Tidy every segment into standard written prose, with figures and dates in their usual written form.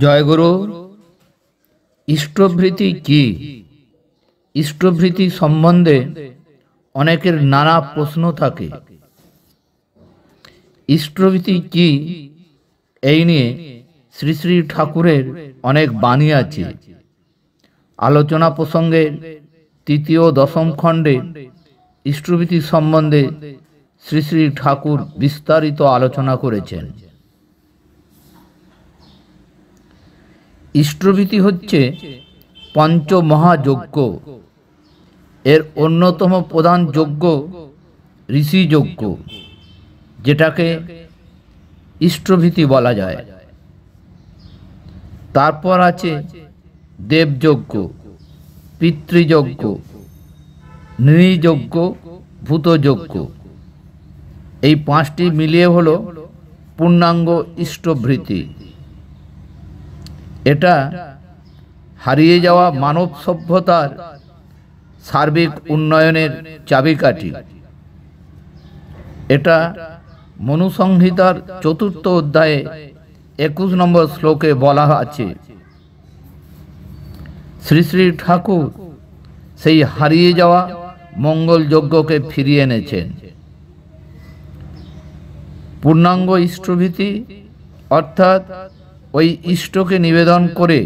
জয়গুরু। ইষ্টভৃতি কি? ইষ্টভৃতি সম্বন্ধে অনেকের নানা প্রশ্ন থাকে। ইষ্টভৃতি কি এই নিয়ে শ্রী শ্রী ঠাকুরের অনেক বাণী আছে। আলোচনা প্রসঙ্গের তৃতীয় দশম খণ্ডে ইষ্টভৃতি সম্বন্ধে শ্রী শ্রী ঠাকুর বিস্তারিত আলোচনা করেছেন। ইষ্টভৃতি হচ্ছে পঞ্চমহাযজ্ঞ। এর অন্যতম প্রধান যজ্ঞ ঋষি যজ্ঞ, যেটাকে ইষ্টভৃতি বলা যায়। তারপর আছে দেবযজ্ঞ, পিতৃযজ্ঞ, নৃযজ্ঞ, ভূতযজ্ঞ। এই পাঁচটি মিলিয়ে হলো পূর্ণাঙ্গ ইষ্টভৃতি। এটা হারিয়ে যাওয়া মানব সভ্যতার সার্বিক উন্নয়নের চাবিকাঠি। এটা মনুসংহিতার ৪র্থ অধ্যায়ে ২১ নম্বর শ্লোকে বলা আছে। শ্রী শ্রী ঠাকুর সেই হারিয়ে যাওয়া মঙ্গল যজ্ঞকে ফিরিয়ে এনেছেন। পূর্ণাঙ্গ ইষ্টভৃতি অর্থাৎ ওই ইষ্টকে নিবেদন করে,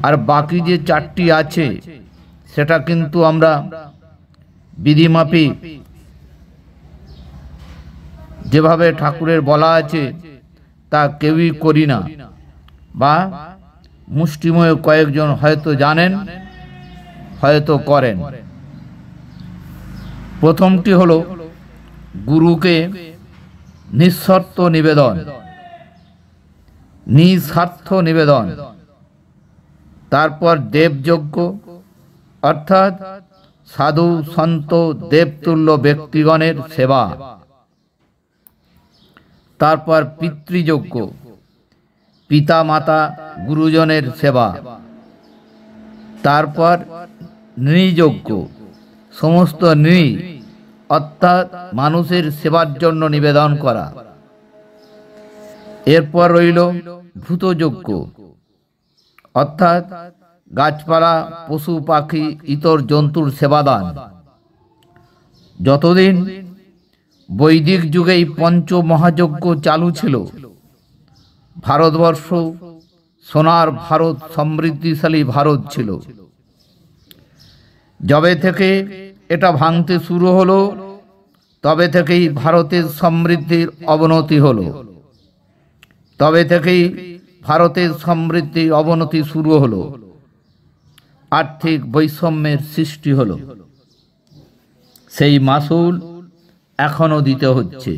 আর বাকি যে ৪টি আছে সেটা কিন্তু আমরা বিধিমাফিক যেভাবে ঠাকুরের বলা আছে তা কেউই করি না, বা মুষ্টিমেয় কয়েকজন হয়তো জানেন, হয়তো করেন। প্রথমটি হলো গুরুকে নিঃশর্ত নিবেদন, নিঃস্বার্থ নিবেদন। তারপর দেবযজ্ঞ অর্থাৎ সাধু সন্ত দেবতুল্য ব্যক্তিগণের সেবা। তারপর পিতৃযজ্ঞ, পিতা মাতা গুরুজনের সেবা। তারপর নৃযজ্ঞ, সমস্ত নৃ অর্থাৎ মানুষের সেবার জন্য নিবেদন করা। এরপর রইল ভূতযজ্ঞ অর্থাৎ গাছপালা, পশু পাখি, ইতর জন্তুর সেবাদান। যতদিন বৈদিক যুগে এই পঞ্চমহাযজ্ঞ চালু ছিল, ভারতবর্ষ সোনার ভারত, সমৃদ্ধিশালী ভারত ছিল। যবে থেকে এটা ভাঙতে শুরু হলো, তবে থেকেই ভারতের সমৃদ্ধির অবনতি হলো। তবে থেকেই ভারতের সমৃদ্ধি অবনতি শুরু হলো, আর্থিক বৈষম্যের সৃষ্টি হলো। সেই মাসুল এখনো দিতে হচ্ছে।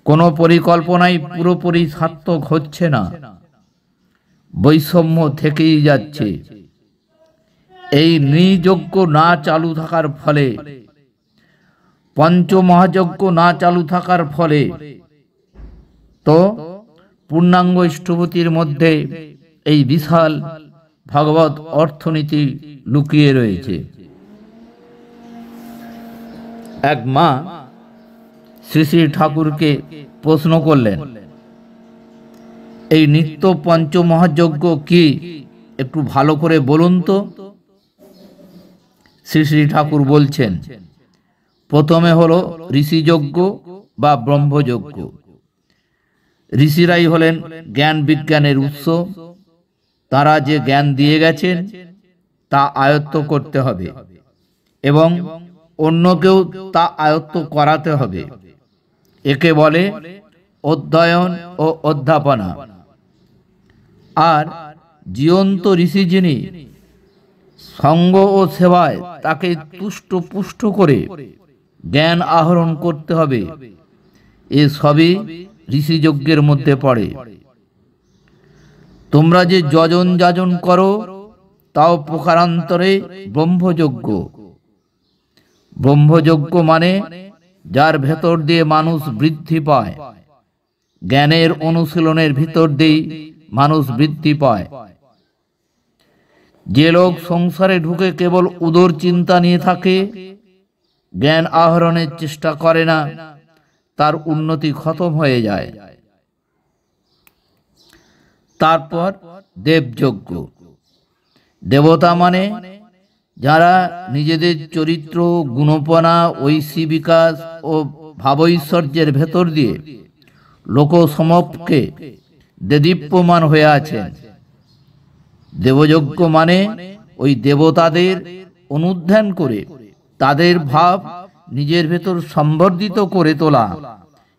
কোনো পরিকল্পনাই পুরোপুরি সার্থক হচ্ছে না, বৈষম্য থেকেই যাচ্ছে। এই নৃযজ্ঞ না চালু থাকার ফলে, পঞ্চমহাযজ্ঞ না চালু থাকার ফলে তো পূর্ণাঙ্গ ইষ্টভৃতির মধ্যে এই বিশাল ভগবত অর্থনীতি লুকিয়ে রয়েছে। এক মা শ্রী শ্রী ঠাকুরকে প্রশ্ন করলেন, এই নিত্য পঞ্চমহাযজ্ঞ কি, একটু ভালো করে বলুন তো। শ্রী শ্রী ঠাকুর বলছেন, প্রথমে হলো ঋষিযজ্ঞ বা ব্রহ্মযজ্ঞ। ঋষিরাই হলেন জ্ঞান বিজ্ঞানের উৎস। তারা যে জ্ঞান দিয়ে গেছেন তা আয়ত্ত করতে হবে এবং অন্যকেও তা আয়ত্ত করাতে হবে। একে বলে অধ্যয়ন ও অধ্যাপনা। আর জীবন্ত ঋষি যিনি, সঙ্গ ও সেবায় তাকে তুষ্ট পুষ্ট করে জ্ঞান আহরণ করতে হবে। এ সবই ঋষিযজ্ঞের মধ্যে পড়ে। তোমরা যে যজন যাজন করো তাও প্রকারান্তরে ব্রহ্মযজ্ঞ। ব্রহ্মযজ্ঞ মানে যার ভেতর দিয়ে মানুষ বৃদ্ধি পায়, জ্ঞানের অনুশীলনের ভিতর দিয়ে মানুষ বৃদ্ধি পায়। যে লোক সংসারে ঢুকে কেবল উদর চিন্তা নিয়ে থাকে, জ্ঞান আহরণের চেষ্টা করে না, তার উন্নতি খতম হয়ে যায়। তারপর দেবযজ্ঞ। দেবতা মানে যারা নিজেদের চরিত্র, গুণপনা, ঐশী বিকাশ ও ভাবৈশ্বর্যের ভেতর দিয়ে লোকসমক্ষে দেদীপ্যমান হয়ে আছেন। দেবযজ্ঞ মানে ওই দেবতাদের অনুধ্যান করে তাদের ভাব নিজের ভেতর সম্বর্ধিত করে তোলা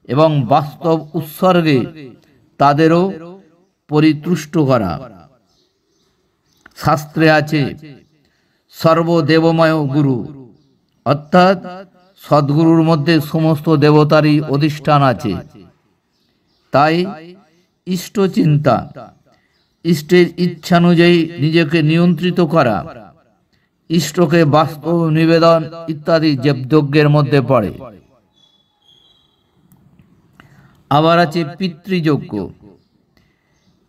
এবং বাস্তব উৎসর্গে তাদেরও পরিতুষ্ট করা। শাস্ত্রে আছে সর্বদেবময় গুরু, অর্থাৎ সদ্গুরুর মধ্যে সমস্ত দেবতারই অধিষ্ঠান আছে। তাই ইষ্ট চিন্তা, ইষ্টের ইচ্ছানুযায়ী নিজেকে নিয়ন্ত্রিত করা, ইষ্টকে বাস্তব নিবেদন ইত্যাদি যজ্ঞের মধ্যে পড়ে। আবার আছে পিতৃযজ্ঞ।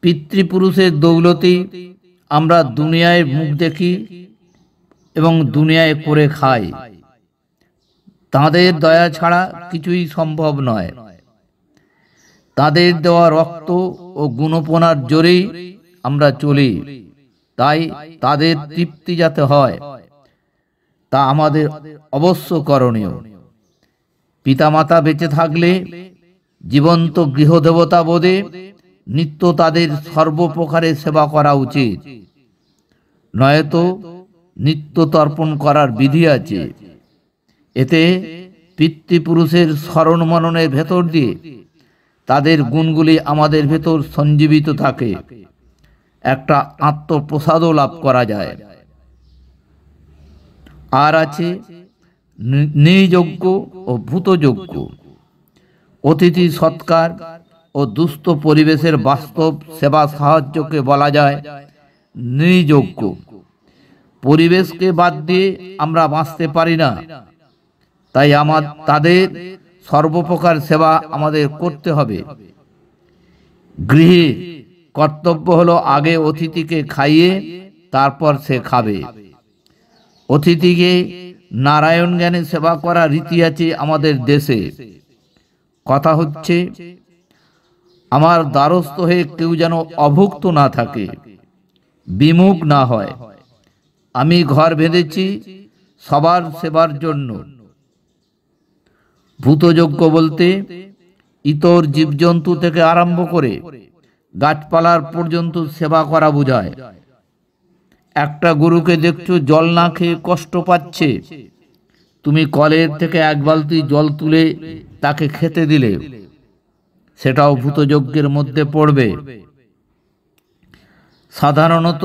পিতৃপুরুষের দৌলতেই আমরা দুনিয়ায় মুখ দেখি এবং দুনিয়ায় করে খাই। তাদের দয়া ছাড়া কিছুই সম্ভব নয়। তাদের দেওয়া রক্ত ও গুণপনার জোরেই আমরা চলি। তাই তাদের তৃপ্তি যাতে হয় তা আমাদের অবশ্য করণীয়। পিতামাতা বেঁচে থাকলে জীবন্ত গৃহদেবতা বোধে নিত্য তাদের সর্বপ্রকারে সেবা করা উচিত, নয়তো নিত্য তর্পণ করার বিধি আছে। এতে পিতৃপুরুষের স্মরণ মননের ভেতর দিয়ে তাদের গুণগুলি আমাদের ভেতর সঞ্জীবিত থাকে, একটা আত্মপ্রসাদও লাভ করা যায়। আর আছে নৃযজ্ঞ ও ভূতযজ্ঞ। অতিথি সৎকার ও দুস্থ পরিবেশের বাস্তব সেবা সাহায্যকে বলা যায় নৃযজ্ঞ। পরিবেশকে বাদ দিয়ে আমরা বাঁচতে পারি না, তাই তাদের সর্বপ্রকার সেবা আমাদের করতে হবে। গৃহে কর্তব্য হলো আগে অতিথিকে খাইয়ে তারপর সে খাবে। অতিথিকে নারায়ণ জ্ঞানে সেবা করা রীতি আছে আমাদের দেশে। কথা হচ্ছে, আমার দ্বারস্থ হয়ে কেউ যেন অভুক্ত না থাকে, বিমুখ না হয়। আমি ঘর বেঁধেছি সবার সেবার জন্য। ভূতযজ্ঞ বলতে ইতর জীবজন্তু থেকে আরম্ভ করে গাছপালার পর্যন্ত সেবা করা বোঝায়। একটা গরুকে দেখছো জল না খেয়ে কষ্ট পাচ্ছে, তুমি কলের থেকে এক বালতি জল তুলে তাকে খেতে দিলে, সেটাও ভূতযজ্ঞের মধ্যে পড়বে। সাধারণত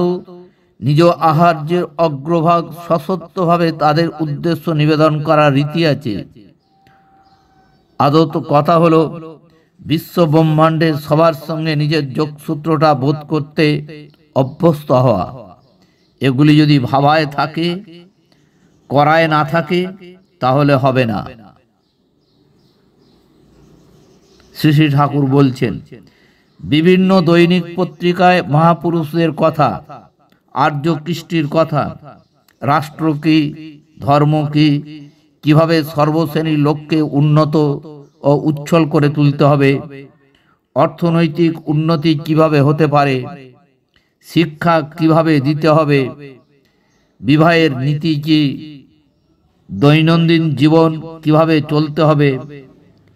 নিজ আহার্যের অগ্রভাগ সশক্তভাবে তাদের উদ্দেশ্য নিবেদন করার রীতি আছে। আদত কথা হলো বিশ্ব ব্রহ্মাণ্ডের সবার সঙ্গে নিজের যোগসূত্রটা বোধ করতে অভ্যস্ত হওয়া। এগুলি যদি ভাবায় থাকে, করায় না থাকে, তাহলে হবে না। শ্রী শ্রী ঠাকুর বলছেন, বিভিন্ন দৈনিক পত্রিকায় মহাপুরুষদের কথা, আর্য কৃষ্টির কথা, রাষ্ট্র কি, ধর্ম কি, কিভাবে সর্বশ্রেণীর লোককে উন্নত ও উচ্ছল করে তুলতে হবে, অর্থনৈতিক উন্নতি কিভাবে হতে পারে, শিক্ষা কিভাবে দিতে হবে, বিবাহের নীতি কি, দৈনন্দিন জীবন কিভাবে চলতে হবে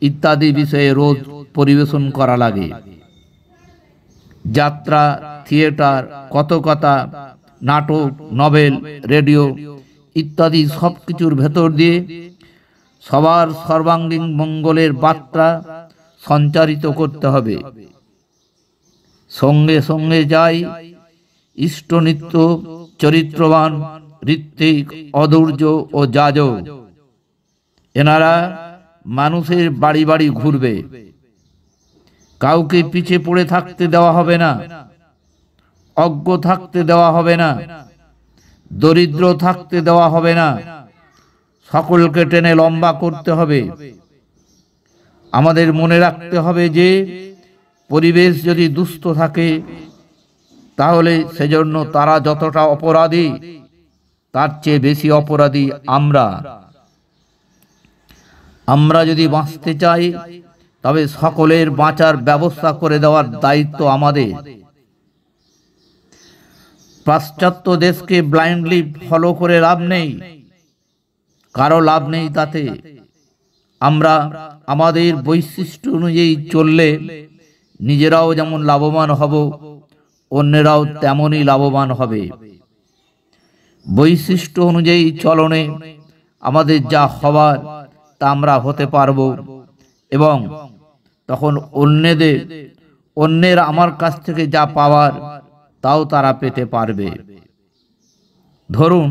ইত্যাদি বিষয়ে রোজ পরিবেশন করা লাগে। যাত্রা, থিয়েটার, কথকতা, নাটক, নভেল, রেডিও ইত্যাদি সব কিছুর ভেতর দিয়ে সবার সর্বাঙ্গীন মঙ্গলের বার্তা সঞ্চারিত করতে হবে। সঙ্গে সঙ্গে যাই ইষ্টনিত্য, চরিত্রবান, ঋত্বিক, অধৈর্য ও যাজক। এনারা মানুষের বাড়ি বাড়ি ঘুরবে। কাউকে পিছে পড়ে থাকতে দেওয়া হবে না, অজ্ঞ থাকতে দেওয়া হবে না, দরিদ্র থাকতে দেওয়া হবে না। সকলকে টেনে লম্বা করতে হবে। আমাদের মনে রাখতে হবে যে পরিবেশ যদি দুস্থ থাকে তাহলে সেজন্য তারা যতটা অপরাধী তার চেয়ে বেশি অপরাধী আমরা। আমরা যদি বাঁচতে চাই তবে সকলের বাঁচার ব্যবস্থা করে দেওয়ার দায়িত্ব আমাদের। পাশ্চাত্য দেশকে ব্লাইন্ডলি ফলো করে লাভ নেই, কারো লাভ নেই তাতে। আমরা আমাদের বৈশিষ্ট্য অনুযায়ী চললে নিজেরাও যেমন লাভবান হব, অন্যরাও তেমনই লাভবান হবে। বৈশিষ্ট্য অনুযায়ী চলনে আমাদের যা হবার তা আমরা হতে পারব, এবং তখন অন্যের আমার কাছ থেকে যা পাওয়ার তাও তারা পেতে পারবে। ধরুন,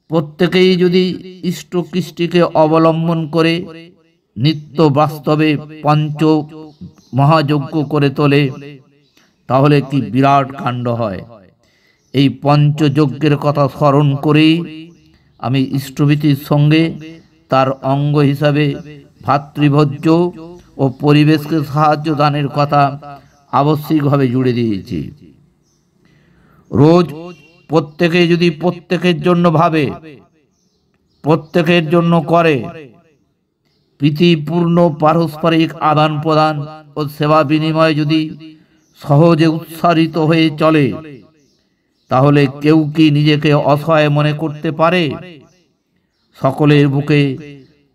প্রত্যেকেই যদি ইষ্টকৃষ্টিকে অবলম্বন করে নিত্য বাস্তবে পঞ্চ মহাযজ্ঞ করে তোলে, তাহলে কি বিরাট কাণ্ড হয়। এই পঞ্চযজ্ঞের কথা স্মরণ করেই আমি ইষ্টভীতির সঙ্গে তার অঙ্গ হিসাবে ভাতৃভোজ্য ও পরিবেশকে সাহায্য দানের কথা আবশ্যিকভাবে জুড়ে দিয়েছি। রোজ প্রত্যেকে যদি প্রত্যেকের জন্য ভাবে, প্রত্যেকের জন্য করে, প্রীতিপূর্ণ পারস্পরিক আদান প্রদান ও সেবা বিনিময় যদি সহজে উৎসারিত হয়ে চলে, তাহলে কেউ কি নিজেকে অসহায় মনে করতে পারে? সকলের বুকে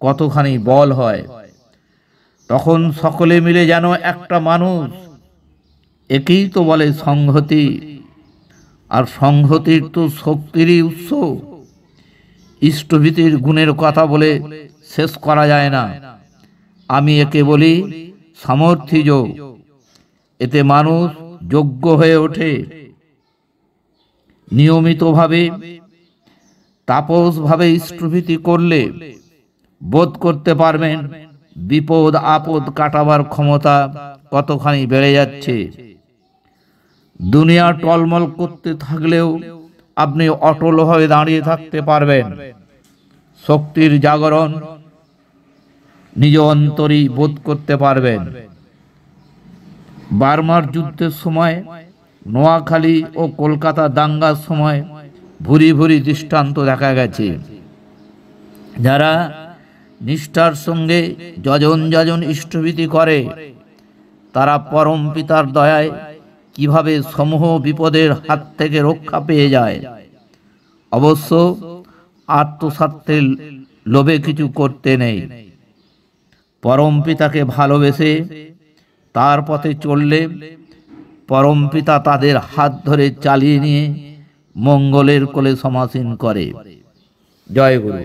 কতখানি বল হয়। তখন সকলে মিলে যেন একটা মানুষ। একেই তো বলে সংহতি, আর সংহতির তো শক্তিরই উৎস। ইষ্টভীতির গুণের কথা বলে শেষ করা যায় না। আমি একে বলি সামর্থ্য যোগ। এতে মানুষ যোগ্য হয়ে ওঠে। নিয়মিতভাবে তাপসভাবে ইষ্টভীতি করলে বোধ করতে পারবেন বিপদ আপদ কাটাবার ক্ষমতা কতখানি বেড়ে যাচ্ছে। দুনিয়া টলমল করতে থাকলেও আপনি অটলভাবে দাঁড়িয়ে থাকতে পারবেন। শক্তির জাগরণ নিজ অন্তরেই বোধ করতে পারবেন। বার্মার যুদ্ধের সময়, নোয়াখালী ও কলকাতা দাঙ্গার সময় ভুরি ভুরি দৃষ্টান্ত দেখা গেছে। যারা নিষ্ঠার সঙ্গে যজন যজন ইষ্টভীতি করে, তারা পরম পিতার দয়ায় কিভাবে সমূহ বিপদের হাত থেকে রক্ষা পেয়ে যায়। অবশ্য আত্মস্বার্থের লোভে কিছু করতে নেই। পরম পিতাকে ভালোবেসে তার পথে চললে পরম পিতা তাদের হাত ধরে চালিয়ে নিয়ে মঙ্গলের কোলে সমাসীন করে। জয় গুরু।